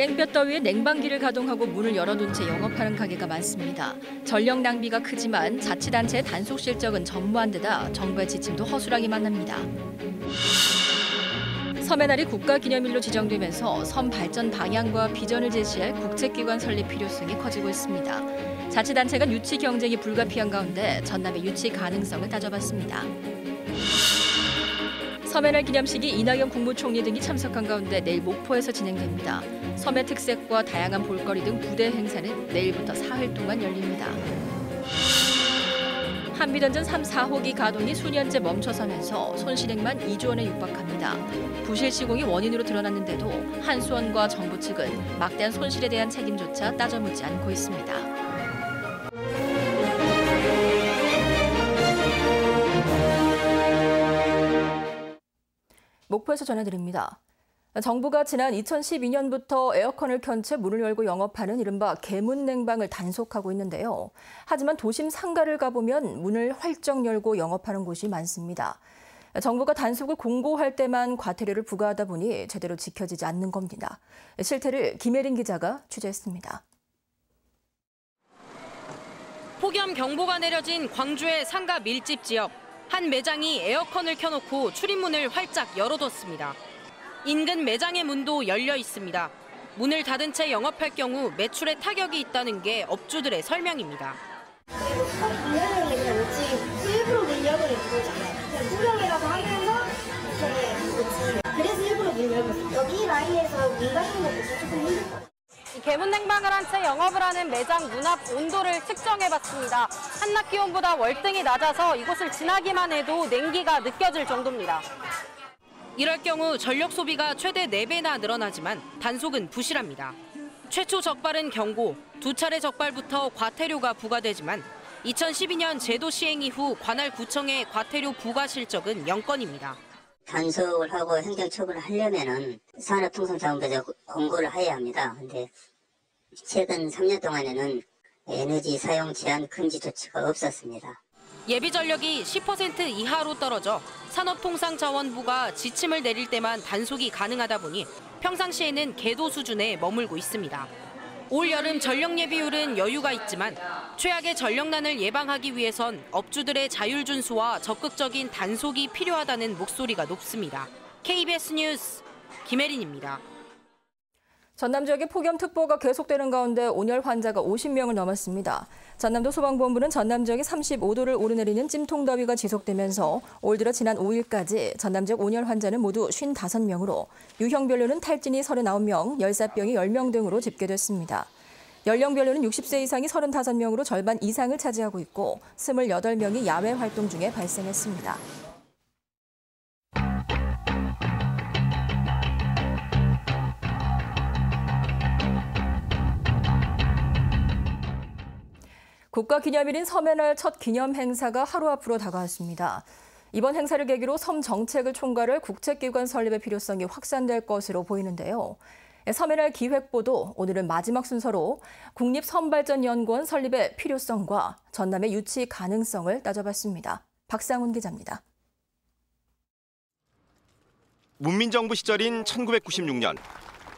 땡볕 더위에 냉방기를 가동하고 문을 열어둔 채 영업하는 가게가 많습니다. 전력 낭비가 크지만 자치단체의 단속 실적은 전무한 데다 정부의 지침도 허술하게 만납니다. 섬의 날이 국가기념일로 지정되면서 섬 발전 방향과 비전을 제시할 국책기관 설립 필요성이 커지고 있습니다. 자치단체 간 유치 경쟁이 불가피한 가운데 전남의 유치 가능성을 따져봤습니다. 섬의 날 기념식이 이낙연 국무총리 등이 참석한 가운데 내일 목포에서 진행됩니다. 섬의 특색과 다양한 볼거리 등 부대 행사는 내일부터 사흘 동안 열립니다. 한미던전 3, 4호기 가동이 수년째 멈춰서면서 손실액만 2조 원에 육박합니다. 부실 시공이 원인으로 드러났는데도 한수원과 정부 측은 막대한 손실에 대한 책임조차 따져묻지 않고 있습니다. 목포에서 전해드립니다. 정부가 지난 2012년부터 에어컨을 켠 채 문을 열고 영업하는 이른바 개문냉방을 단속하고 있는데요. 하지만 도심 상가를 가보면 문을 활짝 열고 영업하는 곳이 많습니다. 정부가 단속을 공고할 때만 과태료를 부과하다 보니 제대로 지켜지지 않는 겁니다. 실태를 김혜린 기자가 취재했습니다. 폭염 경보가 내려진 광주의 상가 밀집 지역. 한 매장이 에어컨을 켜놓고 출입문을 활짝 열어뒀습니다. 인근 매장의 문도 열려 있습니다. 문을 닫은 채 영업할 경우 매출에 타격이 있다는 게 업주들의 설명입니다. 밀려는 게 그냥 지금 일부러 밀려버린 거잖아요. 투명이라도 하면서 이렇게 그래서 일부러 밀려버렸어요. 여기 라인에서 문 같은 것도 조금 힘들 거예요. 개문냉방을 한 채 영업을 하는 매장 문 앞 온도를 측정해봤습니다. 한낮 기온보다 월등히 낮아서 이곳을 지나기만 해도 냉기가 느껴질 정도입니다. 이럴 경우 전력 소비가 최대 4배나 늘어나지만 단속은 부실합니다. 최초 적발은 경고, 2차례 적발부터 과태료가 부과되지만 2012년 제도 시행 이후 관할 구청의 과태료 부과 실적은 0건입니다. 단속을 하고 행정처분을 하려면은 산업통상자원부에서 공고를 해야 합니다. 근데 최근 3년 동안에는 에너지 사용 제한 금지 조치가 없었습니다. 예비 전력이 10% 이하로 떨어져 산업통상자원부가 지침을 내릴 때만 단속이 가능하다 보니 평상시에는 계도 수준에 머물고 있습니다. 올 여름 전력 예비율은 여유가 있지만 최악의 전력난을 예방하기 위해선 업주들의 자율 준수와 적극적인 단속이 필요하다는 목소리가 높습니다. KBS 뉴스 김혜린입니다. 전남 지역의 폭염특보가 계속되는 가운데 온열 환자가 50명을 넘었습니다. 전남도 소방본부는 전남 지역에 35도를 오르내리는 찜통더위가 지속되면서 올 들어 지난 5일까지 전남 지역 온열 환자는 모두 55명으로 유형별로는 탈진이 39명, 열사병이 10명 등으로 집계됐습니다. 연령별로는 60세 이상이 35명으로 절반 이상을 차지하고 있고 28명이 야외 활동 중에 발생했습니다. 국가기념일인 섬의 날 첫 기념 행사가 하루 앞으로 다가왔습니다. 이번 행사를 계기로 섬 정책을 총괄할 국책기관 설립의 필요성이 확산될 것으로 보이는데요. 섬의 날 기획보도 오늘은 마지막 순서로 국립섬발전연구원 설립의 필요성과 전남의 유치 가능성을 따져봤습니다. 박상훈 기자입니다. 문민정부 시절인 1996년,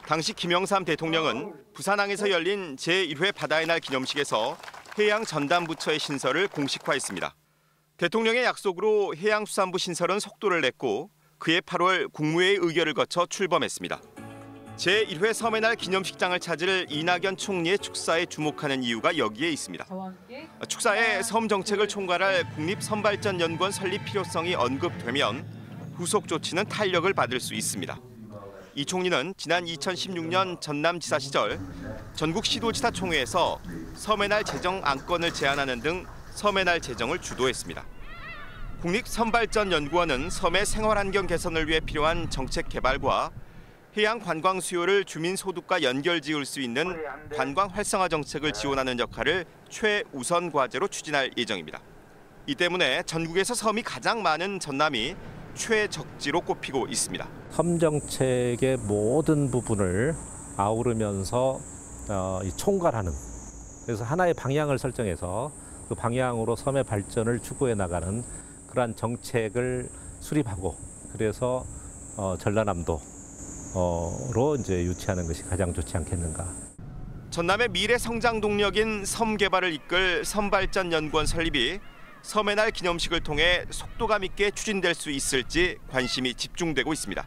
당시 김영삼 대통령은 부산항에서 열린 제1회 바다의 날 기념식에서 해양전담부처의 신설을 공식화했습니다. 대통령의 약속으로 해양수산부 신설은 속도를 냈고 그해 8월 국무회의 의결을 거쳐 출범했습니다. 제1회 섬의 날 기념식장을 찾을 이낙연 총리의 축사에 주목하는 이유가 여기에 있습니다. 축사에 섬 정책을 총괄할 국립섬발전연구원 설립 필요성이 언급되면 후속 조치는 탄력을 받을 수 있습니다. 이 총리는 지난 2016년 전남지사 시절 전국 시도지사 총회에서 섬의 날 제정 안건을 제안하는 등 섬의 날 제정을 주도했습니다. 국립섬발전연구원은 섬의 생활환경 개선을 위해 필요한 정책 개발과 해양 관광 수요를 주민 소득과 연결지을 수 있는 관광 활성화 정책을 지원하는 역할을 최우선 과제로 추진할 예정입니다. 이 때문에 전국에서 섬이 가장 많은 전남이 최적지로 꼽히고 있습니다. 섬 정책의 모든 부분을 아우르면서 총괄하는, 그래서 하나의 방향을 설정해서 그 방향으로 섬의 발전을 추구해 나가는 그러한 정책을 수립하고, 그래서 전라남도 이제 유치하는 것이 가장 좋지 않겠는가. 전남의 미래 성장 동력인 섬 개발을 이끌 섬발전연구원 설립이 섬의 날 기념식을 통해 속도감 있게 추진될 수 있을지 관심이 집중되고 있습니다.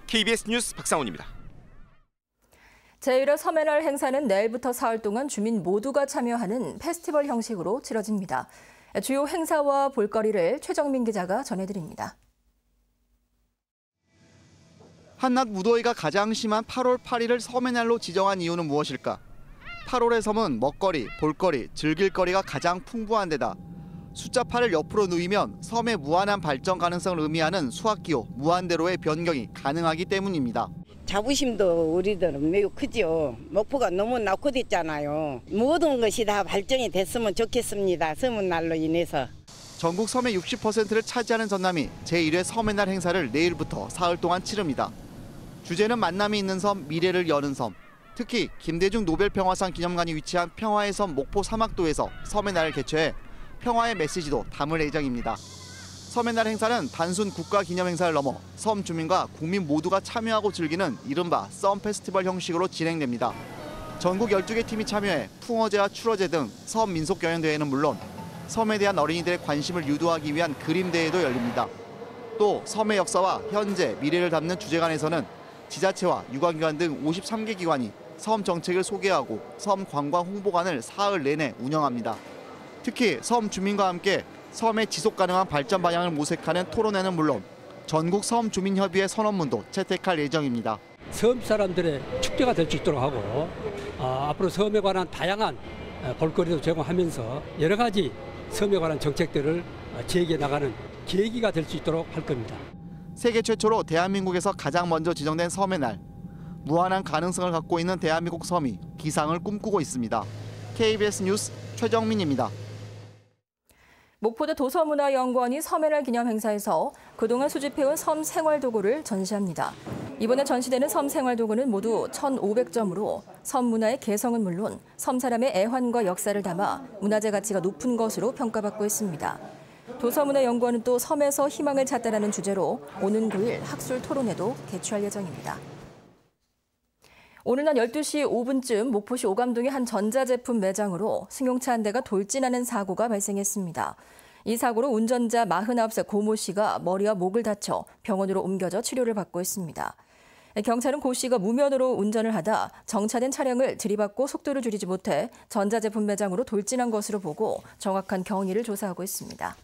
KBS 뉴스 박상훈입니다. 제1회 섬의 날 행사는 내일부터 사흘 동안 주민 모두가 참여하는 페스티벌 형식으로 치러집니다. 주요 행사와 볼거리를 최정민 기자가 전해드립니다. 한낮 무더위가 가장 심한 8월 8일을 섬의 날로 지정한 이유는 무엇일까? 8월의 섬은 먹거리, 볼거리, 즐길거리가 가장 풍부한 데다 숫자 8을 옆으로 누이면 섬의 무한한 발전 가능성을 의미하는 수학기호 무한대로의 변경이 가능하기 때문입니다. 자부심도 우리들은 매우 크죠. 목표가 너무 낙후됐잖아요. 모든 것이 다 발전이 됐으면 좋겠습니다. 섬의 날로 인해서. 전국 섬의 60%를 차지하는 전남이 제1회 섬의 날 행사를 내일부터 사흘 동안 치릅니다. 주제는 만남이 있는 섬, 미래를 여는 섬. 특히 김대중 노벨평화상 기념관이 위치한 평화의 섬 목포 사막도에서 섬의 날을 개최해 평화의 메시지도 담을 예정입니다. 섬의 날 행사는 단순 국가 기념 행사를 넘어 섬 주민과 국민 모두가 참여하고 즐기는 이른바 썸 페스티벌 형식으로 진행됩니다. 전국 12개 팀이 참여해 풍어제와 추러제 등 섬 민속 경연 대회는 물론 섬에 대한 어린이들의 관심을 유도하기 위한 그림 대회도 열립니다. 또 섬의 역사와 현재, 미래를 담는 주제관에서는 지자체와 유관기관 등 53개 기관이 섬 정책을 소개하고 섬 관광 홍보관을 사흘 내내 운영합니다. 특히 섬 주민과 함께 섬의 지속 가능한 발전 방향을 모색하는 토론회는 물론 전국 섬 주민협의회 선언문도 채택할 예정입니다. 섬 사람들의 축제가 될 수 있도록 하고 앞으로 섬에 관한 다양한 볼거리도 제공하면서 여러 가지 섬에 관한 정책들을 제기해 나가는 계기가 될 수 있도록 할 겁니다. 세계 최초로 대한민국에서 가장 먼저 지정된 섬의 날. 무한한 가능성을 갖고 있는 대한민국 섬이 기상을 꿈꾸고 있습니다. KBS 뉴스 최정민입니다. 목포대 도서문화연구원이 섬의 날 기념 행사에서 그동안 수집해온 섬 생활도구를 전시합니다. 이번에 전시되는 섬 생활도구는 모두 1,500점으로 섬 문화의 개성은 물론 섬 사람의 애환과 역사를 담아 문화재 가치가 높은 것으로 평가받고 있습니다. 도서문화연구원은 또 섬에서 희망을 찾다라는 주제로 오는 9일 학술 토론회도 개최할 예정입니다. 오늘 낮 12시 5분쯤 목포시 오감동의 한 전자제품 매장으로 승용차 한 대가 돌진하는 사고가 발생했습니다. 이 사고로 운전자 49세 고모 씨가 머리와 목을 다쳐 병원으로 옮겨져 치료를 받고 있습니다. 경찰은 고 씨가 무면허로 운전을 하다 정차된 차량을 들이받고 속도를 줄이지 못해 전자제품 매장으로 돌진한 것으로 보고 정확한 경위를 조사하고 있습니다.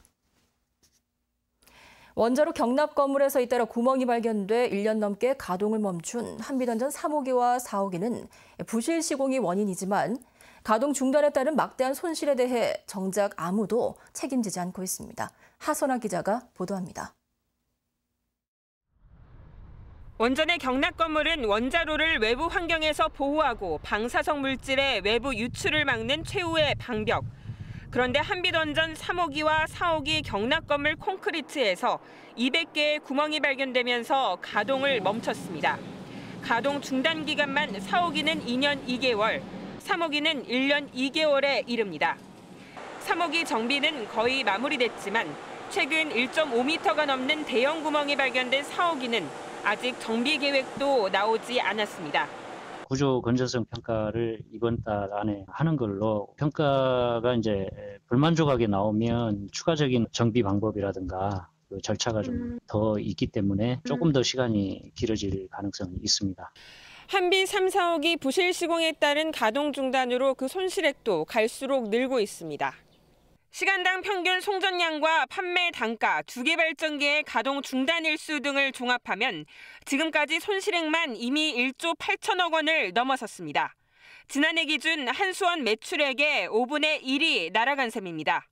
원자로 경납 건물에서 잇따라 구멍이 발견돼 1년 넘게 가동을 멈춘 한비던전 3호기와 4호기는 부실 시공이 원인이지만 가동 중단에 따른 막대한 손실에 대해 정작 아무도 책임지지 않고 있습니다. 하선아 기자가 보도합니다. 원전의 경납 건물은 원자로를 외부 환경에서 보호하고 방사성 물질의 외부 유출을 막는 최후의 방벽. 그런데 한비던전 3호기와 4호기 경납 건물 콘크리트에서 200개의 구멍이 발견되면서 가동을 멈췄습니다. 가동 중단 기간만 4호기는 2년 2개월, 3호기는 1년 2개월에 이릅니다. 3호기 정비는 거의 마무리됐지만 최근 1.5m가 넘는 대형 구멍이 발견된 4호기는 아직 정비 계획도 나오지 않았습니다. 구조 건전성 평가를 이번 달 안에 하는 걸로 평가가 이제 불만 조각이 나오면 추가적인 정비 방법이라든가 그 절차가 좀 더 있기 때문에 조금 더 시간이 길어질 가능성이 있습니다. 한비 3, 4호기 부실 시공에 따른 가동 중단으로 그 손실액도 갈수록 늘고 있습니다. 시간당 평균 송전량과 판매 단가, 2개 발전기의 가동 중단 일수 등을 종합하면 지금까지 손실액만 이미 1조 8천억 원을 넘어섰습니다. 지난해 기준 한수원 매출액의 5분의 1이 날아간 셈입니다.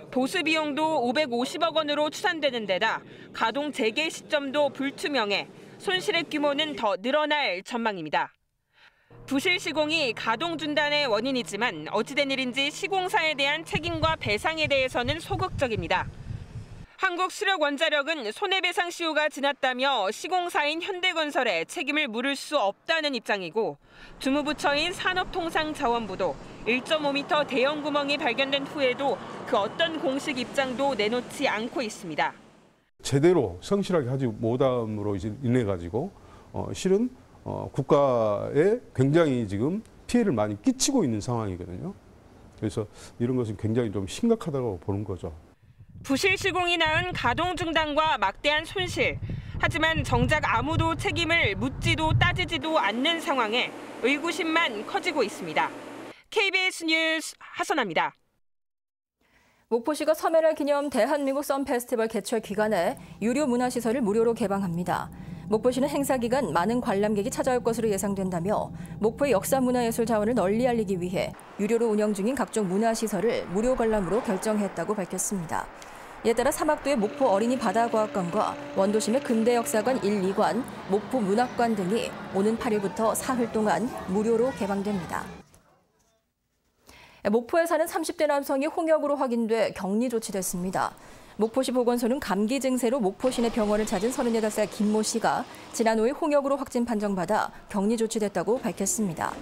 보수 비용도 550억 원으로 추산되는 데다 가동 재개 시점도 불투명해 손실액 규모는 더 늘어날 전망입니다. 부실 시공이 가동 중단의 원인이지만 어찌된 일인지 시공사에 대한 책임과 배상에 대해서는 소극적입니다. 한국수력원자력은 손해배상 시효가 지났다며 시공사인 현대건설에 책임을 물을 수 없다는 입장이고 주무부처인 산업통상자원부도 1.5m 대형 구멍이 발견된 후에도 그 어떤 공식 입장도 내놓지 않고 있습니다. 제대로 성실하게 하지 못함으로 인해 가지고 실은 국가에 굉장히 지금 피해를 많이 끼치고 있는 상황이거든요. 그래서 이런 것은 굉장히 좀 심각하다고 보는 거죠. 부실 시공이 낳은 가동 중단과 막대한 손실. 하지만 정작 아무도 책임을 묻지도 따지지도 않는 상황에 의구심만 커지고 있습니다. KBS 뉴스 하선아입니다. 목포시가 섬해날 기념 대한민국 썸 페스티벌 개최 기간에 유료 문화시설을 무료로 개방합니다. 목포시는 행사 기간 많은 관람객이 찾아올 것으로 예상된다며 목포의 역사 문화예술 자원을 널리 알리기 위해 유료로 운영 중인 각종 문화시설을 무료 관람으로 결정했다고 밝혔습니다. 이에 따라 사막도의 목포 어린이 바다과학관과 원도심의 근대역사관 1, 2관, 목포 문학관 등이 오는 8일부터 사흘 동안 무료로 개방됩니다. 목포에 사는 30대 남성이 홍역으로 확인돼 격리 조치됐습니다. 목포시 보건소는 감기 증세로 목포 시내 병원을 찾은 38살 김모 씨가 지난 5일 홍역으로 확진 판정받아 격리 조치됐다고 밝혔습니다.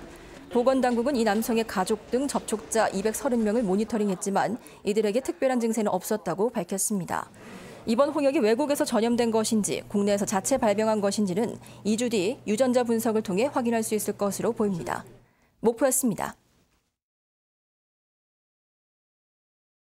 보건당국은 이 남성의 가족 등 접촉자 230명을 모니터링했지만 이들에게 특별한 증세는 없었다고 밝혔습니다. 이번 홍역이 외국에서 전염된 것인지 국내에서 자체 발병한 것인지는 2주 뒤 유전자 분석을 통해 확인할 수 있을 것으로 보입니다. 목포였습니다.